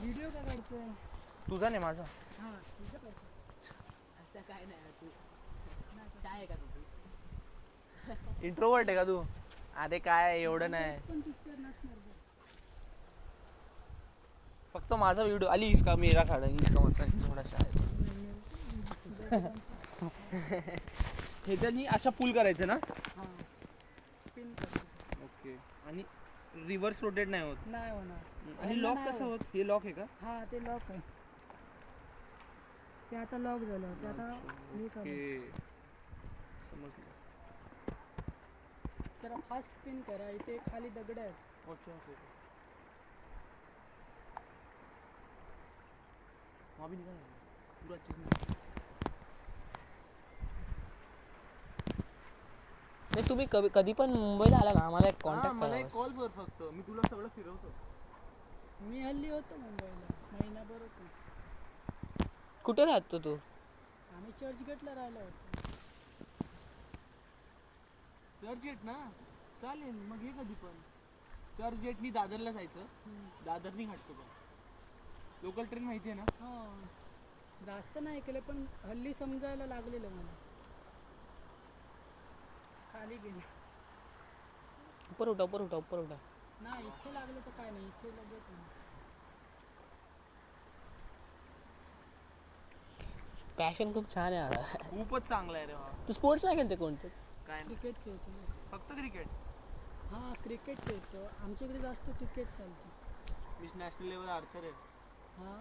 Video का काढतोय? तुझा नाही माझा. हा तुझं काढतो. असं काय नाही तू काय आहे का तू? इंट्रोवर्ट आहे का तू? अरे काय एवढं नाही. पण पिक्चर नसणार बघ. फक्त माझा व्हिडिओ आली इसका मेरा काढा इसका मतलब थोडा शाळेत. ह्याच्यानी अशा पुल करायचं ना? हा स्पिन करतो. ओके. आणि रिव्हर्स रोटेट नाही होत. नाही होणार. आणि लॉक कसं होत? हे लॉक आहे का? हा ते लॉक आहे. ते आता लॉक झालं. ते आता हे करू. ओके. समजलं. जरा फास्ट स्पिन करा. इथे खाली दगड आहेत. अच्छा ओके. वहाँ भी निकाल पूरा अच्छे से. नाही तुम्ही कधी पण मुंबईला आला ना आम्हाला एक कॉन्टॅक्ट मला करा एक बस. कॉल कर फक्त. मी तुला सगळं फिरवतो. मी हल्ली होतो मुंबईला. महिनाभर होतो. कुठे राहतो तू? आम्ही चर्चगेटला राहिलो होतो. चर्चगेट ना? चालेल मग हे कधी पण. चर्चगेटनी दादरला जायचं. दादरनी घाटतो पण. लोकल ट्रेन माहिती आहे ना? हां जास्त नाही केलं पण हल्ली समजायला लागलेलं मला. खाली गेले. उपर उठा उपर उठा उपर उठा. नाही इथे लागलं तर काय नाही. इथे लगेच नाही. पॅशन खूप छान आहे आता. खूपच चांगला आहे रे हा. तू स्पोर्ट्स नाही खेळते कोणते? काय नाही. क्रिकेट खेळतो. फक्त क्रिकेट. हां क्रिकेट खेळतो. आमच्याकडे जास्त क्रिकेट चालतं. मी नॅशनल लेवल आर्चर आहे. हां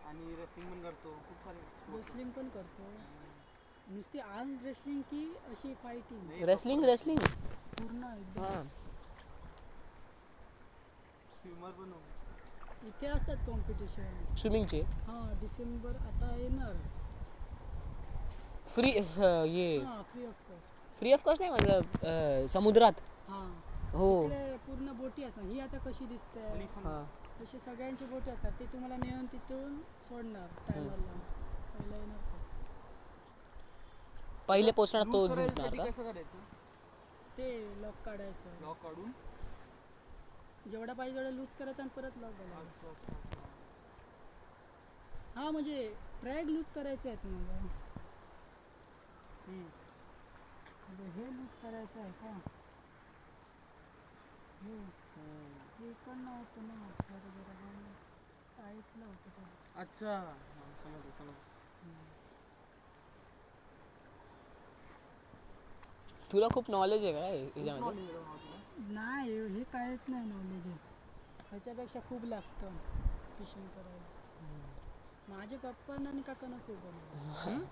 आणि रेसलिंग पण करतो. खूप सारे रेसलिंग पण करतो. नुसती आर्म रेसलिंग की अशी फायटिंग? रेसलिंग रेसलिंग पूर्ण एकदम. हां. स्विमर पण हो. इथे असतात कॉम्पिटिशन. स्विमिंगचे हां डिसेंबर आता येणार. फ्री ये हां free of cost. Free of cost नाही मतलब समुद्रात. हां हो इकडे पूर्ण बोटी असतात. ही आता कशी दिसते हां. तसे सगळ्यांची बोटी असतात. ते तुम्हाला नेऊन तिथून सोडणार टायमरला. पहिला येणार ते. पहिले पोचणार तो लूज जिंकणार करायसाठी का? कसं करायचं? ते लॉक काढायचं. लॉक काढून. जेवढा पाहिजे तेवढा लूज करायचा आणि परत लॉक घालायचा. अच्छा, अच्छा, अच्छा. हां म्हणजे ट्रॅग लूज करायचे आहेत मला. हे लूज करायचं आहे का? हे पण नव्हतं ना. जरा जरा टाईटलं होतं ते. अच्छा हां, समजलं समजलं. तुला खूप नॉलेज आहे काय याच्यामध्ये? नाही हे काहीच नाही नॉलेज आहे. ह्याच्यापेक्षा खूप लागतं फिशिंग करायला. माझे पप्पांना आणि काकांना खूप बनवलं.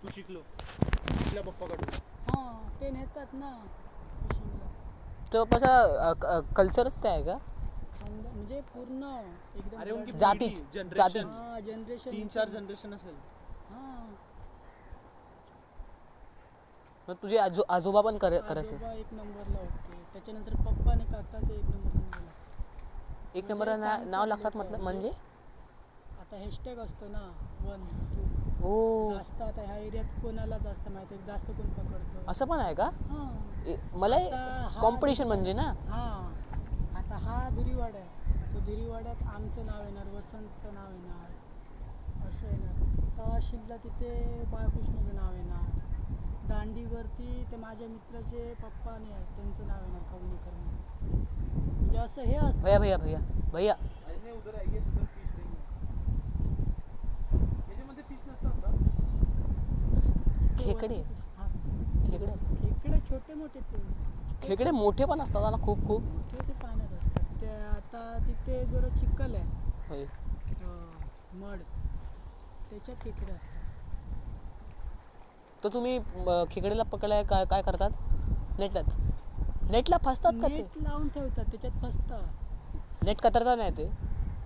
तू शिकला पप्पाकडून. हां ते नेतात ना फिशिंगला. तो कसा कल्चरच ते आहे का? खानदान म्हणजे पूर्ण एकदम. अरे उनकी जातीच जनरेशन. हां जनरेशन 3-4 जनरेशन असेल. हां मग तुझे आजोबा पण करायचे? आजोबा एक नंबरला होते. त्याच्यानंतर पप्पा आणि काकाचं एक नंबरला निघालं. एक नंबर नाव लागतात मतलब म्हणजे? आता हॅशटॅग असतं ना 1, 2. ओ जास्त आता ह्या एरियात कोणाला जास्त माहिती आहे जास्त कोण पकडतं. असं पण आहे का? हां मला आता कॉम्पिटिशन म्हणजे ना. हां आता हा धुरीवाडा आहे. तो धुरीवाड्यात आमचं नाव येणार. वसंतचं नाव येणार. असं येणार. तहसीलला तिथे बाळकृष्णाचं नाव येणार. दांडीवरती ते माझ्या मित्राचे पप्पा आणि आहेत त्यांचं नाव येणार खवणीकर म्हणून. म्हणजे असं हे असतं. भैया भैया भैया भैया अरे नाही उधर आहे उधर फिश नाही. याच्यामध्ये फिश नसतात का? खेकडे हां खेकडे असतात. खेकडे छोटे मोठे ते खेकडे मोठे पण असतात ना खूप खूप. मोठे ते पाण्यात असतात. ते आता तिथे जरा चिखल आहे होय. मड त्याच्यात खेकडे असतात. तर तुम्ही खेकडेला पकडायला काय काय करतात? नेटला फसतात का ते? नेट लावून ठेवतात त्याच्यात फसतात. नेट कतरतात नाही ते?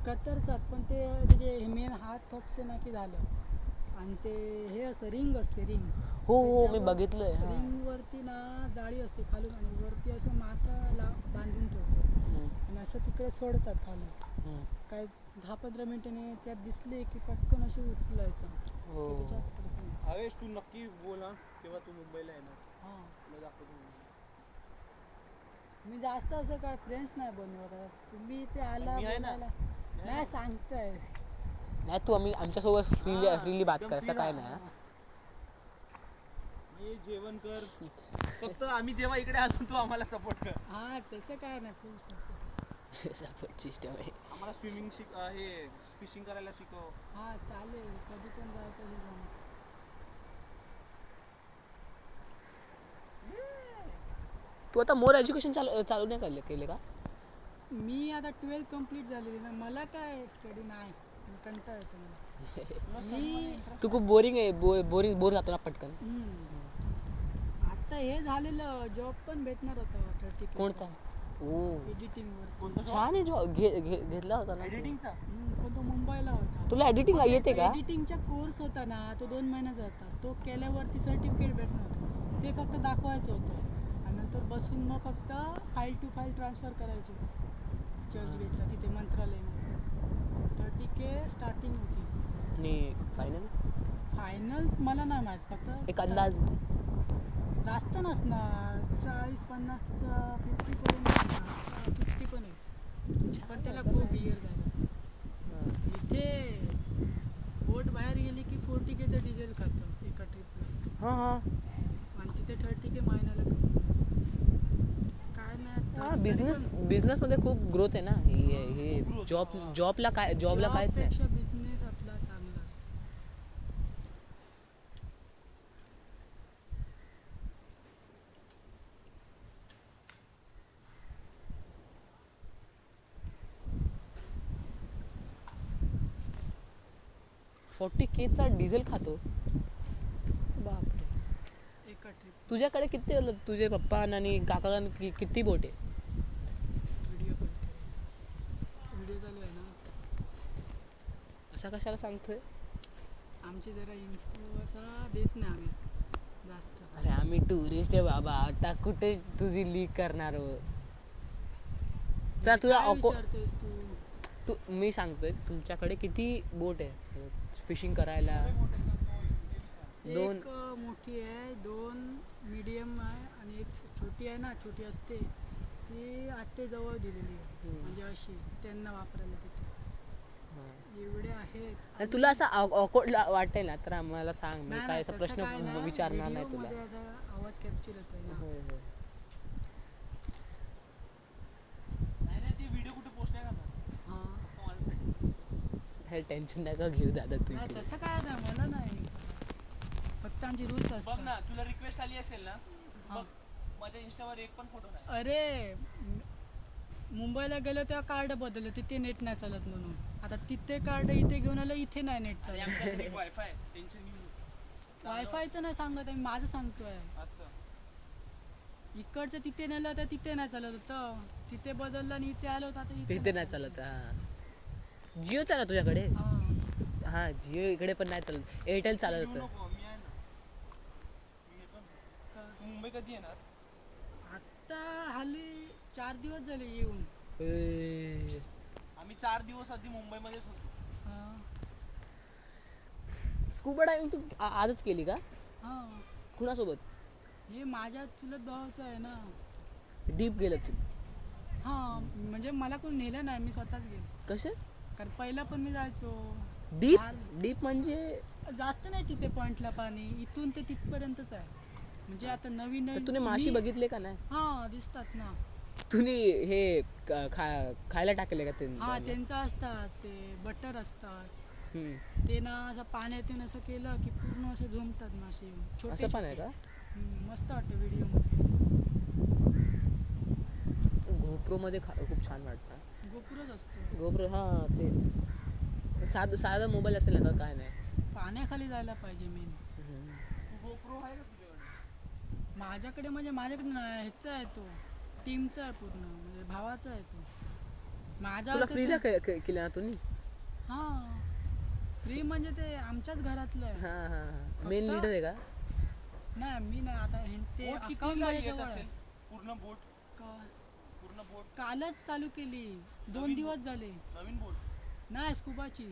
कतरतात पण ते त्याचे मेन हात फसले ना की झालं. आणि ते हे असतं रिंग असते रिंग. हो हो मी बघितलंय. रिंगवरती ना जाळी असते खालून आणि वरती असं मासा बांधून ठेवतो आणि असं तिकडे सोडतात खाली. काय 10-15 मिनिटांनी त्यात दिसले की पटकन असे उचलायचं. हो. त्याच्यात पटकन. हवेश तू नक्की बोल हा तेव्हा तू मुंबईला येणार. हां तुला दाखवतो मी जास्त असं काय फ्रेंड्स नाही बनवत. तुम्ही इथे आला मी आहे ना. बोलायला. नाही सांगतोय. नाही तू आमच्यासोबत फ्रीली बात कर, असं काय नाही. ये जेवण कर. फक्त आम्ही जेव्हा इकडे आलो तू आम्हाला सपोर्ट कर. हा तसं काय नाही, फुल सपोर्ट. सपोर्ट सिस्टम आहे. आम्हाला स्विमिंग हे फिशिंग करायला शिकव. हा चालेल, कधी पण जायचं हे जमत. तू आता मोर एज्युकेशन चालू नाही केले का? मी आता 12th कम्प्लीट झालेली ना, मला काय स्टडी नाही, कंटाळा येतो मला. मी तू खूप बोरिंग आहे, बोर जातो ना पटकन. आता हे झालेलं जॉब पण भेटणार होता 30K. कोणता? ओ एडिटिंगवर. छान आहे जॉब घेतला होता ना तू. एडिटिंगचा पण तो मुंबईला होता. तुला एडिटिंग येते का? एडिटिंगचा कोर्स होता ना, तो 2 महिन्याचा होता. तो केल्यावरती सर्टिफिकेट भेटणार होतं, ते फक्त दाखवायचं होतं. आणि नंतर बसून मग फक्त फाईल टू फाईल ट्रान्सफर करायची चर्चगेटला, तिथे मंत्रालयामध्ये. 30K स्टार्टिंग होती. आणि फायनल मला नाही माहीत, फक्त एक अंदाज. जास्त नसणार, 40-50च्या 50 पर्यंत 60 पण आहे. पण त्याला खूप इयर झालं. इथे बोट बाहेर गेली की 40Kचं डिझेल खातं एका ट्रिपला. हां आणि तिथे 30K महिन्याला काय नाही. बिझनेसमध्ये खूप ग्रोथ आहे ना. हे जॉबला काहीच नाही. पेक्षा बिझनेस आपला चांगला असतो. $40K डिझेल खातो. बापरे. एका ट्रिप तुझ्याकडे किती तुझे पप्पा आणि काका किती बोट आहे? व्हिडिओ चालू आहे ना. असा कशाला सांगतोय? आमची जरा इन्फो असा देत नाही आम्ही जास्त. अरे आम्ही टुरिस्ट आहे बाबा, आता कुठे तुझी लीक करणार हो? चला तुझा काय विचारतोयस तू? मी सांगतोय तुमच्याकडे किती बोट आहे फिशिंग करायला? 2 एक मोठी आहे, 2 मीडियम आहे आणि एक छोटी आहे ना, छोटी असते ती आत्तेजवळ दिलेली आहे. म्हणजे अशी त्यांना वापरायला तिथे. एवढे आहेत. आणि तुला असं ऑकवर्ड वाटेल ना तर आम्हाला सांग, मी नाही, काय नाही, असा तसं प्रश्न काय नाही. विचारणार नाही तुला. व्हिडिओमध्ये असा आवाज कॅप्चर होतोय ना. होय होय. नाही ते व्हिडिओ कुठे पोस्ट नाही करणार. हा. फक्त माझ्यासाठी. हे टेन्शन नका घेऊ दादा तू नाही इकडे. तसं काय नाही, मला नाही. फक्त आमची रूल्स बघ असतात. ना, तुला रिक्वेस्ट आली असेल ना, हा. बघ माझ्या इंस्टावर एक पण फोटो नाही. अरे मुंबईला गेलो तेव्हा कार्ड बदललं, तिथे नेट नाही चालत म्हणून. आता तिथे कार्ड इथे घेऊन आलं, इथे नाही नेट आणि चालत. आमच्याकडे वायफाय टेन्शन घेऊ नको. वायफायचं नाही सांगत आहे, मी माझं सांगतोय. अच्छा. इकडचं तिथे नेलं तर तिथे नाही चालत होतं, तिथे बदललं आणि इथे आलो होतं, आता इथे नाही चालत. हा जिओच आहे ना तुझ्याकडे? हा. हा जिओ इकडे पण नाही चालत, एअरटेल चालत येऊ होतं. नको, मी आहे ना. मी येतो ना. का? तू मुंबई कधी येणार? आता हल्ली 4 दिवस झाले येऊन. आम्ही 4 दिवस आधी मुंबईमध्येच होतो. हा. स्कूबा डायव्हिंग तू आजच केली का? हा. कुणासोबत? हे माझ्या चुलत भावाचं आहे ना. डीप गेलं तू? हा, म्हणजे मला कोण नेलं नाही, मी स्वतःच गेलो. कसे? कारण पहिला पण मी जायचो. डीप? झालं. डीप म्हणजे जास्त नाही तिथे पॉइंटला पाणी, इथून ते तिथपर्यंतच आहे. म्हणजे आता नवीन तर तुम्ही माशी बघितले का नाही? हा दिसतात ना. तुम्ही हे खायला टाकले का ते? हा त्यांचं असतात, ते बटर असतात. हम्म. ते ना असं पाण्यातून असं केलं की पूर्ण असे झुंपतात मासे येऊन. छोटे असं पण आहे का? मस्त वाटतं व्हिडिओमध्ये. गोप्रो मध्ये खूप छान वाटतं. गोपुरच असतो. गोप्रो हा तेच. साधा मोबाईल असेल ना तर काय नाही. पाण्याखाली जायला पाहिजे मेन. गोप्रो आहे का तुझ्याकडे? माझ्याकडे म्हणजे माझ्याकडे नाही, ह्याचा आहे तो, टीमचा आहे पूर्ण, म्हणजे भावाचा आहे तो. माझा तुला होता फ्रीला ते- केलं ना तुम्ही? हा फ्री म्हणजे ते आमच्याच घरातलं आहे. हा हा हा. मेन लीडर आहे का? नाही मी नाही, आता ते बोट अकाउंट कितीला माझ्या येत जवळ असेल? आहे. पूर्ण बोट पूर्ण बोट कालच चालू केली, 2 नवीन दिवस बोट? झाले. नवीन बोट? नाही स्कुबाची.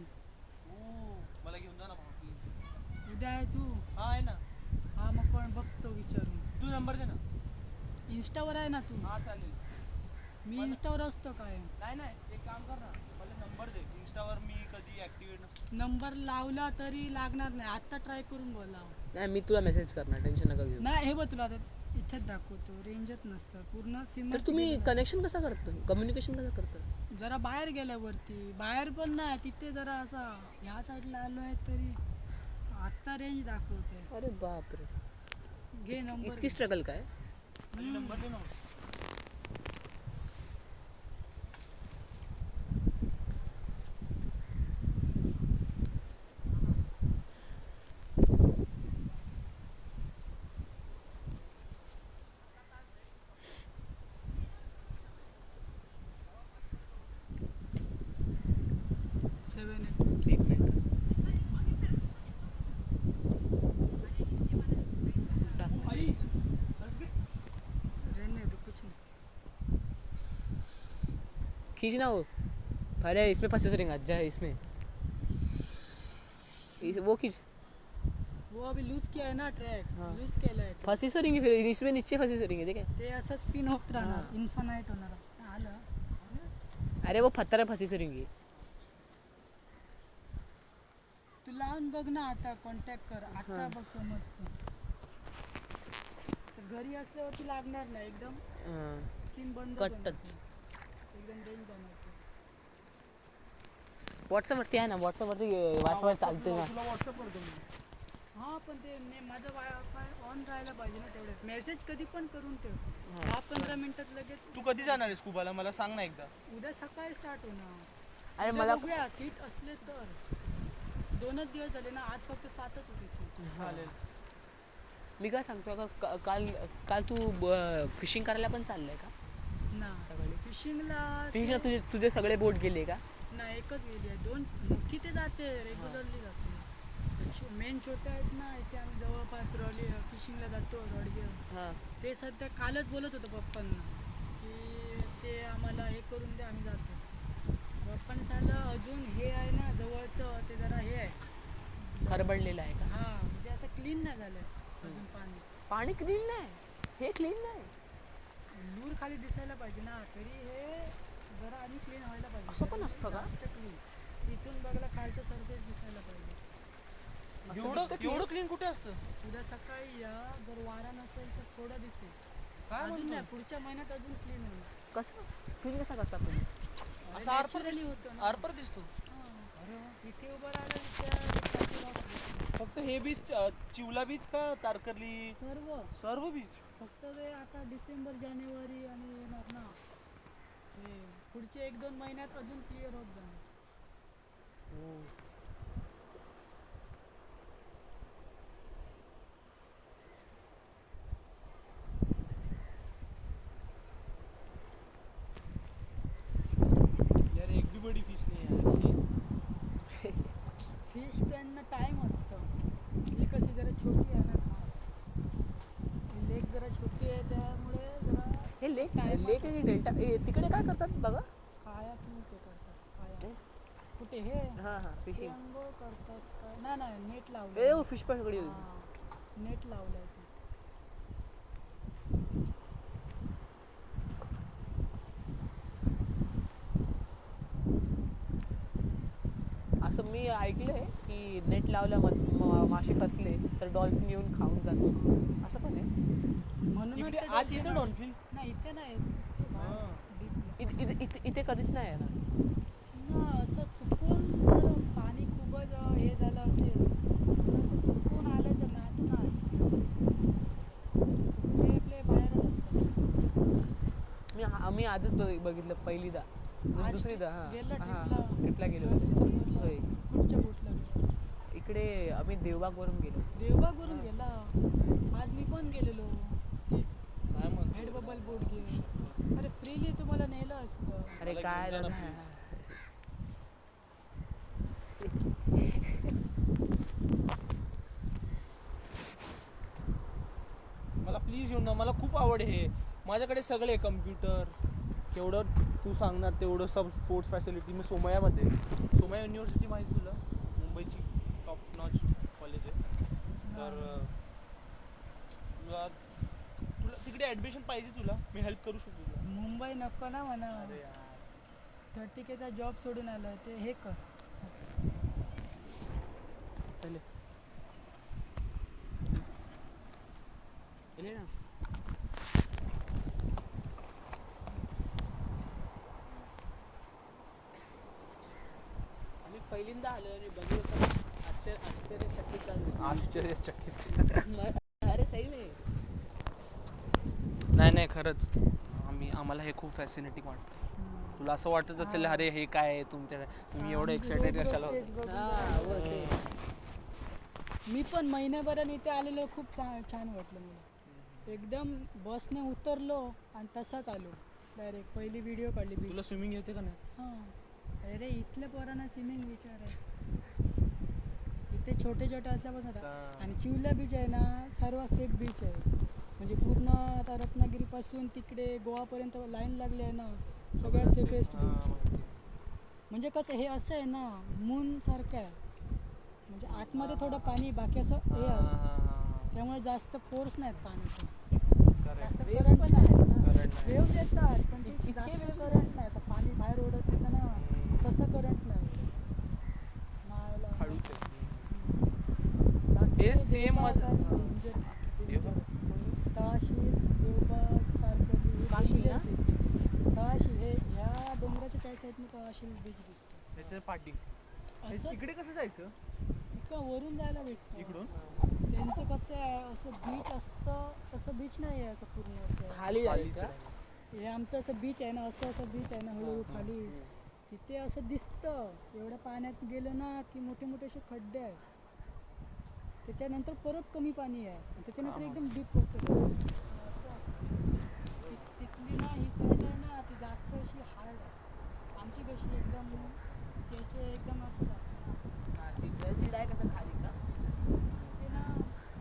मला घेऊन जा ना भाऊ, please. उद्या आहे तू? हा आहे ना. हा मग कोण बघतो विचारून. तू नंबर दे ना. इंस्टावर आहे ना तू? हा चालेल. मी इंस्टावर असतो काय. नाही एक काम कर ना, मला नंबर दे. इन्स्टावर मी कधी ऍक्टिव्हेट नसतो. नंबर लावला तरी लागणार नाही. आत्ता ट्राय करून बोला. नाही मी तुला मेसेज करणार, टेन्शन नका घेऊ. नाही हे बघ तुला आता इथेच दाखवतो, रेंजच नसतं पूर्ण सिम. तर तुम्ही कनेक्शन कसं करतो, कम्युनिकेशन कसं करतो? जरा बाहेर गेल्यावरती, बाहेर पण नाही तिथे जरा असा ह्या साईडला आलो आहे तरी आत्ता रेंज दाखवते. अरे बापरे, घे नंबर. इतकी स्ट्रगल काय? नंबर दे ना. 7 एक मिनिट. आई हंस दे. रहने दो कुछ नहीं. खींच ना वो, पहले इसमें फंसे से रिंग अच्छा है इसमें, वो खींच. वो अभी लूज किया है ना ट्रैक. हाँ. लूज केलं आहे ते. फंसी से रिंग फिर इसमें नीचे फंसी से रिंग है, देख. ते असं स्पिन होत राहणार. हां. इन्फानाइट होणार आलं. अरे वो पत्थर है, फंसी से रिंग है. तू लावून बघ ना आता, कॉन्टॅक्ट कर आता. हां. बघ समजतं. तर घरी असल्यावरती लागणार नाही एकदम. सिम बंद कटच. एकदम रेंज जाणार. व्हॉट्सअपवरती आहे ना, व्हॉट्सअपवरती वायफाय चालते ना. तुला व्हॉट्सअप करतो मी. हां पण ते माझं वायफाय ऑन राहायला पाहिजे ना तेवढ्यात. मेसेज कधी पण करून ठेव. 10-15 मिनिटात लगेच. तू कधी जाणार आहेस कुबाला, मला सांग ना एकदा. उद्या सकाळी स्टार्ट होणार. अरे उद्या मला बघूया सीट असले तर. 2च दिवस झाले ना, आज फक्त 7च होती सीट. चालेल. मी काय सांगतो, अगर काल काल तू फिशिंग करायला पण चाललंय का ना सकाळी? फिशिंगला तुझे तुझे सगळे बोट गेले का? नाही, एकच गेली आहे. 2 मोठी ते जाते रेग्युलरली जाते. मेन छोटे आहेत ना, इथे आम्ही जवळपास फिशिंगला जातो रॉडगेर. हां. ते सध्या कालच बोलत होतं पप्पांना की ते आम्हाला हे करून द्या, आम्ही जातो. पप्पांनी सांगितलं अजून हे आहे ना जवळचं, ते जरा हे आहे. खरबडलेलं आहे का? हां म्हणजे असं क्लीन नाही झालं अजून पाणी. पाणी क्लीन नाही, हे क्लीन नाही. लूर खाली दिसायला पाहिजे ना, तरी हे जरा आणि क्लीन व्हायला पाहिजे. असं पण असतं का? जास्त क्लीन. इथून बघला खालचं सरफेस दिसायला पाहिजे. एवढं क्लीन कुठे असतं? उद्या सकाळी या, जर वारा नसेल तर थोडं दिसेल. काय अजून म्हणतो? नाही, पुढच्या महिन्यात अजून क्लीन होईल. कसं क्लीन कसं करता तुम्ही? असं आरपर Naturally होतं ना. आरपर दिसतो. हां. इथे उभं राहिलं त्या फक्त हे बीच, चिवला बीच का तारकर्ली, सर्व. सर्व बीच. फक्त ते आता डिसेंबर जानेवारी आणि येणार ना, हे पुढचे 1-2 महिन्यात अजून क्लिअर होत जाणार. यार एक भी बडी फिश नाही आहे. फिश त्यांना टाईम असतं. ही कशी जरा छोटी आहे ना खास. लेक जरा छोटी आहे त्यामुळे जरा हे लेक लेक आहे की डेल्टा? तिकडे काय करतात बघा? काया किंवा ते करतात. काया कुठे हे हां हां, ते फिशिंग. अंघोळ करतात काय? नाही नाही, नेट ए लावलं. फिश पण सगळी नेट लावलंय ते. असं मी ऐकलंय की नेट लावल्या मासे फसले तर डॉल्फिन येऊन खाऊन जातो, असं पण आहे. म्हणूनच इकडे ते आत dolphin येतं असतं. डॉल्फिन. नाही इथे नाही येत. हां. इथे कधीच नाही आहे ना. ना असं चुकून जर पाणी खूपच हे झालं असेल तर ते चुकून आल्याच्या नातून आहे. ते आपले बाहेरच असतात. आम्ही आजच बघितलं पहिलीदा, आज दुसरीदा. गेला हां ट्रिपला. ट्रिपला गेलो डॉल्फिन होतो. समोरला. होय, कुठच्या बोटला गेला? इकडे आम्ही देवबागवरून गेलो. देवबागवरून गेला. आज मी पण गेलेलो. तीच काय म्हणतो? हेड बबल बोट घेऊन. अरे फ्रीली तुम्हाला नेलं असतं. अरे मला काय घेऊन जा ना, दादा. मला प्लीज येऊन ना, मला खूप आवड आहे. माझ्याकडे सगळे कम्प्युटर, तेवढं तू सांगणार तेवढं सब स्पोर्ट्स फॅसिलिटी. मी सोमयामध्ये, सोमया युनिव्हर्सिटी माहिती तुला, मुंबईची टॉप नॉच कॉलेज आहे. तर तुला तुला तिकडे ॲडमिशन पाहिजे तुला, मी हेल्प करू शकतो तुला. मुंबई नको ना म्हणा. अरे यार, 30K जॉब सोडून आलोय ते हे कर. पहिले इले ना आम्ही पहिल्यांदा आलो आणि बघू आश्चर्यचकित झालो. आश्चर्यचकित. अरे सही में नाही खरंच आम्हाला हे खूप फॅसिनेटिंग वाटतं. तुला असं वाटत असेल अरे हे काय आहे तुम्ही एवढं एक्साइटेड कशाला होते? हा वो ते मी पण महिन्याभराने इथे आलेलो खूप छान वाटलं मला. एकदम बसने उतरलो आणि तसाच आलो डायरेक्ट. पहिली व्हिडिओ काढली तुला स्विमिंग येते का नाही? हां. अरे इथल्या पोरांना स्विमिंग विचारायचं. इथे छोटे असल्यापासून आता. आणि चिवला बीच आहे ना सर्व सेफ बीच आहे. म्हणजे पूर्ण आता रत्नागिरीपासून तिकडे गोवापर्यंत लाईन लागली आहे ना, सगळ्यात सेफेस्ट बीच. म्हणजे कसं हे असं आहे ना मून सारखं आहे. म्हणजे आतमध्ये थोडं पाणी बाकी असं हे आहे. त्यामुळे जास्त फोर्स नाहीत पाण्याचे. जास्त करंट पण आहे ना. वेव्ह येतात पण ते जास्त करंट नाही. असं पाणी बाहेर ओढत येतं ना तसं करंट नाही. हळूच आहे. बाकी हे सेम तळाशील, देवबाग, तारकर्ली, काशील ना? तळाशील हे ह्या डोंगराच्या त्या साईडने तळाशील बीच दिसतं. त्याच्या पाठी असं इकडे कसं जायचं? इतकं वरून जायला भेटतं. इकडून त्यांचं कसं आहे असं बीच असतं तसं बीच नाही आहे असं पूर्ण असं. खाली जाईल का? हे आमचं असं बीच आहे ना असं बीच आहे ना हळूहळू खाली. तिथे असं दिसतं एवढ्या पाण्यात गेलं ना की मोठे मोठे असे खड्डे आहेत. त्याच्यानंतर परत कमी पाणी आहे त्याच्यानंतर एकदम डीप होतं असं. तिथली ना ही साईड आहे ना ती जास्त अशी हार्ड आहे. आमची कशी एकदम केस एकदम असं जातं ना. हा सिग्नलची डाय कसं खाली का? ते ना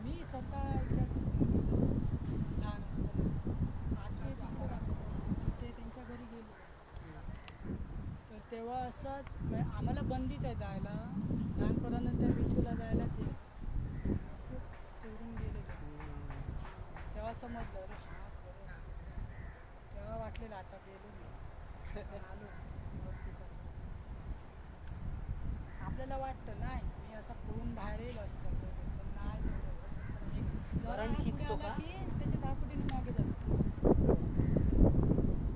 मी स्वतः एकदाच लहान असताना आजी तिथं राहतो तिथे त्यांच्या घरी गेलो तर तेव्हा असंच म्हणजे आम्हाला बंदीच आहे जायला. लहानपणानंतर त्या बीचला जायलाच आहे. असं चोरून गेलेलं तेव्हा समजलं अरे हा खरं. तेव्हा वाटलेलं आता गेलो मी आलो वरती कसं. आपल्याला वाटतं नाही मी असं पळून बाहेर येईल असं पण नाही तेवढं. जरा करंट पुढे खिचतो आला का? की त्याच्या 10 फुटीने मागे जातो.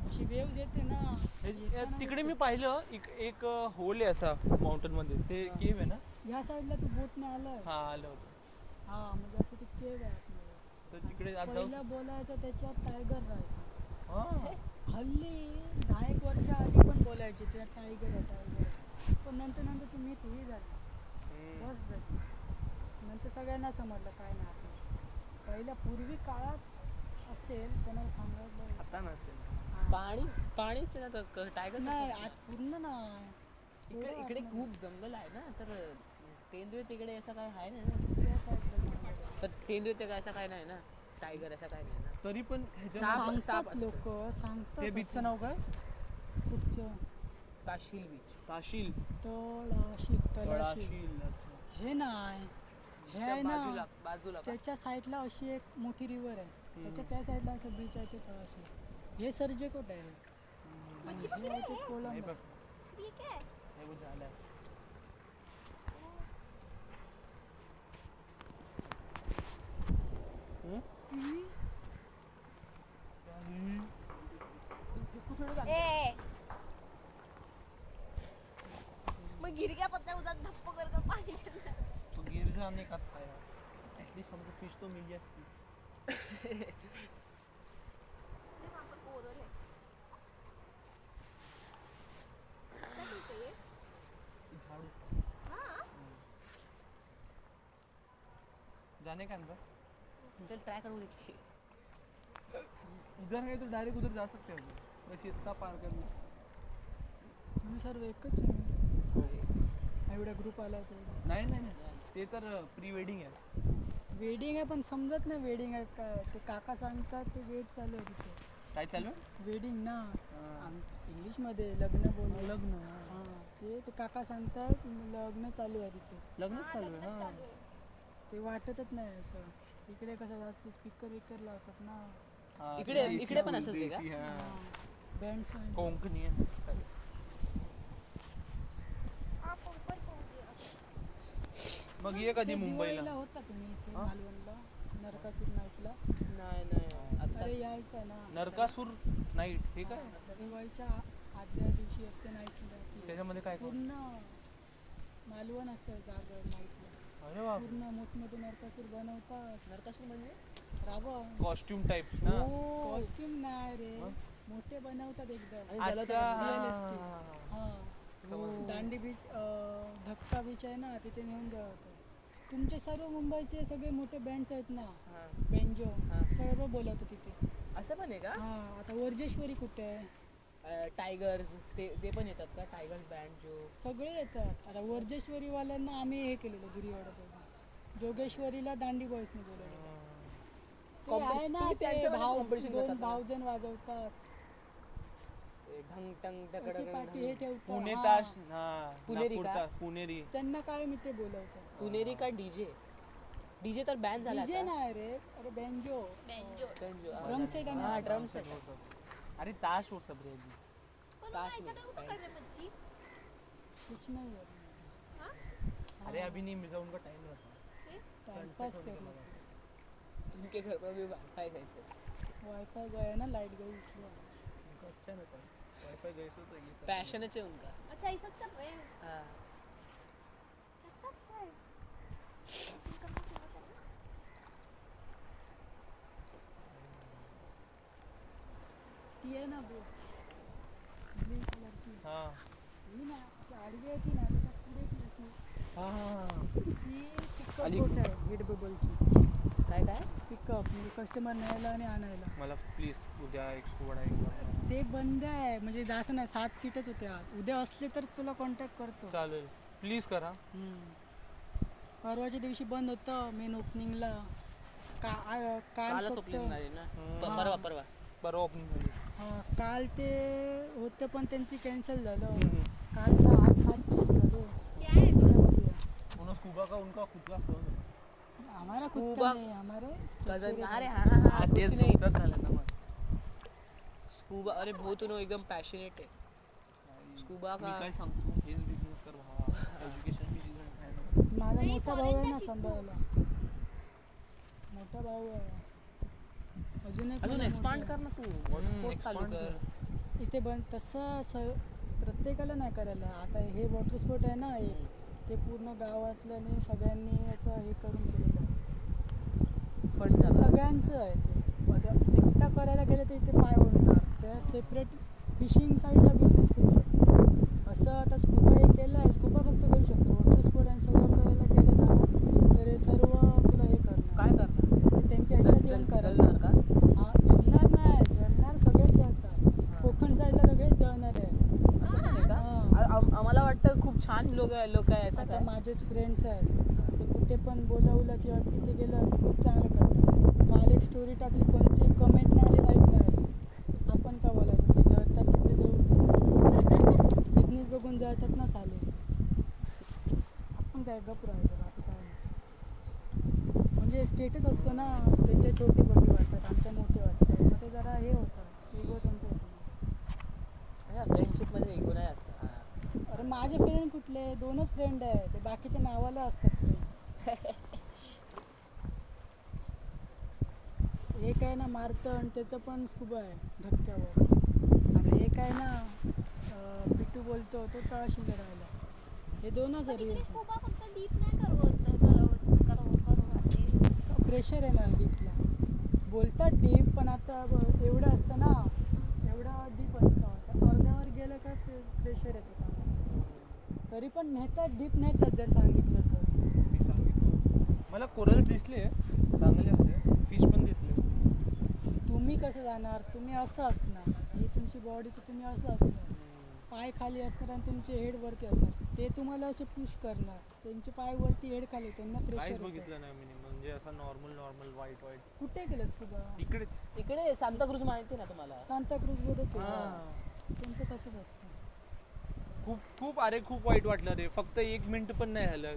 अशी वेव्ह येते ना येताना तिकडे मी पाहिलं एक होल आहे असा माउंटेन मध्ये. ते केव्ह आहे ना? ह्या साईडला तू बोटने आलं. हा आलं होतं. हा म्हणजे असं ते केव्ह आहे आतमध्ये. तर तिकडे आज जाऊ. पहिलं बोलायचं त्याच्यात टायगर राहायचं. हा. हल्ली 10 वर्षा आधी पण बोलायचे त्या टायगर आहे. पण नंतर तुम्ही ही झाली बस झाली. नंतर सगळ्यांना समजलं काय नाही आपलं. पहिल्या पूर्वी काळात असेल कोणाला सांगायचं आता नसेल. पाणीच ना तर टायगर नाही आज पूर्ण नाही. इकडे खूप जंगल आहे ना तर तेंदुए तिकडे असं काय आहे ना. त्या side ला तर तेंदुए ते असं काय नाही ना. टायगर असं काय नाही ना. तरी पण सांगतात लोक सांगतात. ते बीचचं नाव काय? कुठचं काशील बीच. काशील. तळाशील. तळाशील. हे नाही हे आहे ना बाजूला का? त्याच्या साईडला अशी एक मोठी रिव्हर आहे. त्याच्या त्या साईडला असं बीच आहे ते तळाशील. हे सर्जेकोट आहे आणि हे आहे ते हे कोलंबो. बघ. हे बघ झालं. ए मग गिर गया पत्ता उधर धप्प कर पानी के अंदर. तो गिर जाने का था यार. एटलीस्ट हमको फिश तो मिल जाती. ये वहाँ पर कोरल है. क्या चीज़ है ये? झाड़ू. हाँ जाने का अंदर? चल ट्राय करू देखीए. इधर है तो डायरेक्ट उधर जा सकते हो. बस इतना पार करना. तुम्ही सर्व एकच आहे. एवढा ग्रुप आला तेवढा. नाही ते तर प्री वेडिंग आहे. वेडिंग आहे पण समजत नाही वेडिंग आहे काय. ते काका सांगतात ते वेट चालू आहे तिथे. काय चालू आहे? वेडिंग ना इंग्लिशमध्ये लग्न बोल. लग्न. हां ते काका सांगतात लग्न चालू आहे तिथे. लग्नच चालू आहे. हा. ते वाटतच नाही असं. इकडे कसं जास्त स्पीकर लावतात ना. हा, इकडे देशी पण असंच आहे का? देशी, हा. बँड कोंकणी आहे. मग ये कधी ते मुंबईला दिवाळीला होता तुम्ही इथे हा? मालवणला नरकासूर नाईटला नाही नाही आता अरे यायचं ना नरकासूर नाईट हे काय दिवाळीच्या आदल्या दिवशी असते नाईटला त्याच्यामध्ये काय पूर्ण मालवण असतं जागर नाईटला अरे वा पूर्ण मोठमोठे नरकासूर बनवतात नरकासूर म्हणजे रावण कॉस्ट्युम टाइप्स ना कॉस्ट्युम नाही रे मग? मोठे बनवतात एकदम आणि अच्छा realistic. हा दांडी बीच धक्का बीच आहे ना तिथे नेऊन जावं तुमचे सर्व मुंबईचे सगळे मोठे बँड्स आहेत ना हा. बेंजो हा. सर्व बोलवतो तिथे असं पण आहे का हा आता वर्जेश्वरी कुठे आहे टायगर्स ते पण येतात का टायगर्स बँड जो सगळे येतात आता वर्जेश्वरीवाल्यांना आम्ही हे केलेलं गिरीवाडा जोगेश्वरीला दांडी बॉयजने बोलवलेलं ते आहे ना तुम्ही ते त्यांच्यामध्ये भाव competition दोन करतात ना? भावजण वाजवतात ते ढंग टंग अशी टकडग पाठी हे ठेवतात पुणे हा. ताश हा पुणेरी नागपूर का? ताश, पुणेरी त्यांना काय मी ते बोलवतात पुणेरी का डीजे डीजे तर बॅन झाला डीजे नाही रे अरे बेंजो बेंजो ड्रम सेट आणि हा असं. ड्रम सेट अरे ताश हो सब रेडी पण ताश ऐसा नहीं, क्यों पकड़ रहे मच्छी कुछ नहीं है हाँ अरे अभी नहीं मिर्जा उनका टाइम रहता टाइम पास कर लो उनके घर पर भी वाईफाई कैसे वाईफाई गया ना लाइट गई इसलिए उनका अच्छा रहता है वाईफाई गए तो ये सब- पैशन है उनका अच्छा ऐसाच कर रहे हैं हाँ अच्छा है करना सुना था ना ती आहे ना ब्लू कलरची हाँ ही ना ती आडवी आहे ती ना त्याच्या पुढे ती अशी. हाँ ती पिकअप आली. बोट आहे गेट बबलची काय काय पिकअप म्हणजे कस्टमर न्यायला आणि आणायला मला प्लीज उद्या एक स्कूबा डायव्हिंग ते बंद आहे म्हणजे जास्त नाही 7 सीटच होते आत उद्या असले तर तुला कॉन्टॅक्ट करतो चालेल प्लीज करा परवाच्या दिवशी बंद होतं मेन ओपनिंगला काल कालच फक्त ओपनिंग झाली ना हम्म. परवा परवा परवा ओपनिंग झाली हा, काल ते होतं पण त्यांची कॅन्सल झालं काल 7 सीट झाले क्या है उद्या बघूया. उन्होंने स्कूबा का उनका खुद का फोन है हमारा खुद Scuba- का नहीं हमारे कजन चचेरे अरे का. हाँ हाँ हाँ तेच कुछ नहीं तुमचंच झालं ना मग स्कूबा अरे भाऊ तू एकदम पॅशनेट आहे स्कूबा मी का काय सांगतो हेच बिझनेस कर भावा एज्युकेशन बी जिकडे माझा नाही, मोठा भाऊ foreign आहे चा ना शिकू. सांभाळायला मोठा भाऊ आहे अजून एक अजून मला एक्सपांड मोठा कर ना तू वॉटर स्पोर्ट्स चालू expand कर आहे. इथे बन तसं प्रत्येकाला नाही करायला आता हे वॉटर स्पोर्ट आहे ना एक ते पूर्ण गावातल्याने सगळ्यांनी याचं हे करून केलेलं आहे. फंड झाला सगळ्यांचं आहे ते असं एकटा करायला गेलं तर इथे पाय ओढणार त्या सेपरेट फिशिंग साईडला बिझनेस करू शकतो असं आता स्कूबा हे केलं आहे स्कूबा फक्त करू शकतो वॉटर स्पोर्ट आणि सगळं करायला गेलं ना तर हे सर्व तुला हे करणार काय करणार ते त्यांच्या ह्याच्यात येऊन करायला जलणार का हा जळणार नाही जळणार सगळेच जळतात कोकण साईडला सगळेच जळणार आहे असं पण आहे का हा. आम्हाला वाटतं खूप छान लोक आहे असं आता काय माझेच फ्रेंड्स आहेत ते कुठे पण बोलावलं किंवा तिथे गेलं खूप चांगलं करतात काल एक स्टोरी टाकली कोणची कमेंट नाही आली लाईक नाही आली आपण का बोलायचं ते जळतात तिथे जळू बिझनेस बघून जळतात ना साले आपण काय गप राहायचं बाकी काय नाही. म्हणजे स्टेटस असतो ना त्यांचे छोटे मोठे वाटतात आमच्या मोठे वाटतात मग ते जरा हे होतं इगो त्यांचं होतं फ्रेंडशिप मध्ये इगो नाही असतं हा. अरे माझे फ्रेंड कुठले 2च फ्रेंड आहे ते बाकीच्या नावाला असतात फ्रेंड एक आहे ना मारतं आणि त्याचं पण स्कुबा आहे धक्क्यावर आणि एक आहे ना पिट्टू बोलतो तो तळाशी राहिला हे 2च पण इकडे आहे स्कूबा फक्त डीप नाही करवत प्रेशर आहे ना डीपला बोलतात डीप पण आता एवढं असतं ना एवढं डीप असतं आता अर्ध्यावर गेलं का प्रेशर येतं पाण्यात. तरी पण नेतात डीप नेतात जर सांगितलं तर मी सांगितलं मला कोरल्स दिसले चांगले होते फिश पण दिसले तुम्ही कसं जाणार तुम्ही असं असणार ही तुमची बॉडी तर तुम्ही असं असणार पाय खाली असणार आणि तुमचे हेड वरती असणार ते तुम्हाला असं पुश करणार त्यांचे पाय वरती हेड खाली त्यांना काहीच प्रेशर बघितलं नाही मी म्हणजे असं नॉर्मल वाईट कुठे गेलंस तू बा इकडेच इकडे सांताक्रूज माहिती ना तुम्हाला सांताक्रूज मध्ये हा. त्यांचं तसंच असतं खूप अरे खूप वाईट वाटलं रे फक्त 1 मिनिट पण नाही झालं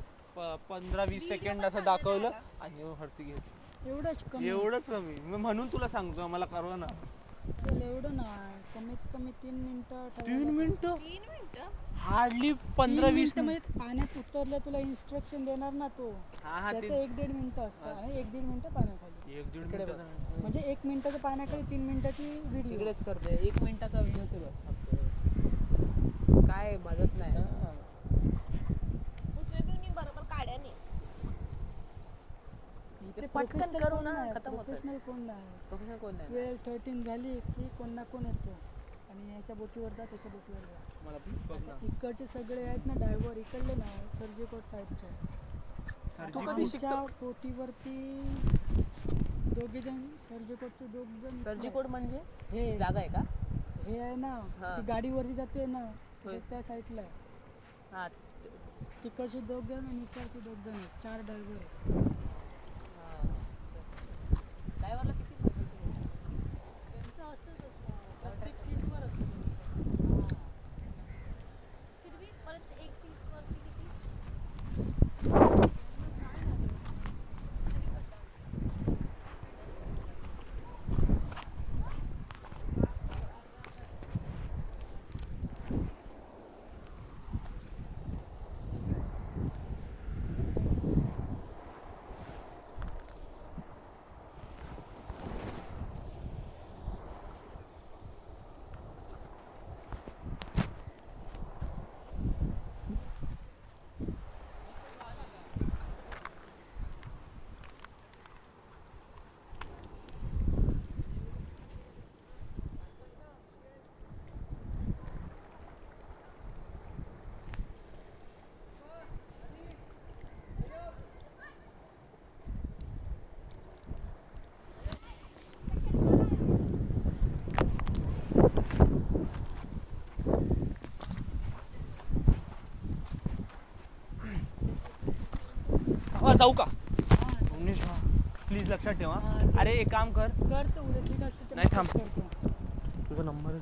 15-20 सेकंड असं दाखवलं आणि वरती घेत एवढंच कमी एवढंच कमी मी म्हणून तुला सांगतो मला करवा ना चल एवढं नाही कमीत कमी 3 मिनिटं 3 मिनिटं 3 मिनिटं हार्डली 15-20 म्हणजे पाण्यात उतरलं तुला इन्स्ट्रक्शन देणार ना तो हा हा त्याचं ते 1-1.5 मिनिटं असतं आणि 1-1.5 मिनिटं पाण्याखाली 1-1.5 इकडे बघ. मिनिटं म्हणजे 1 मिनिटाचं पाण्याखाली 3 मिनिटाची व्हिडिओ इकडेच करते 1 मिनिटाचा व्हिडिओ तुला काय मदत नाही उसने बरोबर काढ्या नाही. ते पटकन करू ना खतम होतं प्रोफेशनल कोण नाही प्रोफेशनल कोण नाही 12-13 झाली की कोण ना कोण येतो आणि याच्या बोटीवर जा त्याच्या बोटीवर जा. मला प्लीज बघ ना इकडचे सगळे आहेत ना ड्रायव्हर इकडले ना सर्जेकोट साईडचे तू कधी शिकतो? आमच्या बोटीवरती दोघे जण सर्जेकोटचे 2 जण सर्जिकोड म्हणजे हे जागा आहे का हे आहे ना हा. ती गाडीवरती जाते ना होय. त्या साईडला आहे. हा तिकडचे 2 जण आणि इकडचे 2 जण आहेत 4 ड्रायव्हर ड्रायव्हरला किती पैसे? त्यांचं असतं तसं प्रत्येक सीटवर असतं त्यांचं फिर भी परत एक सीट वरती किती हा जाऊ का प्लीज लक्षात ठेवा अरे एक काम कर करतो उद्या सीट असते तर नाही, थांब. करतो तुझा नंबर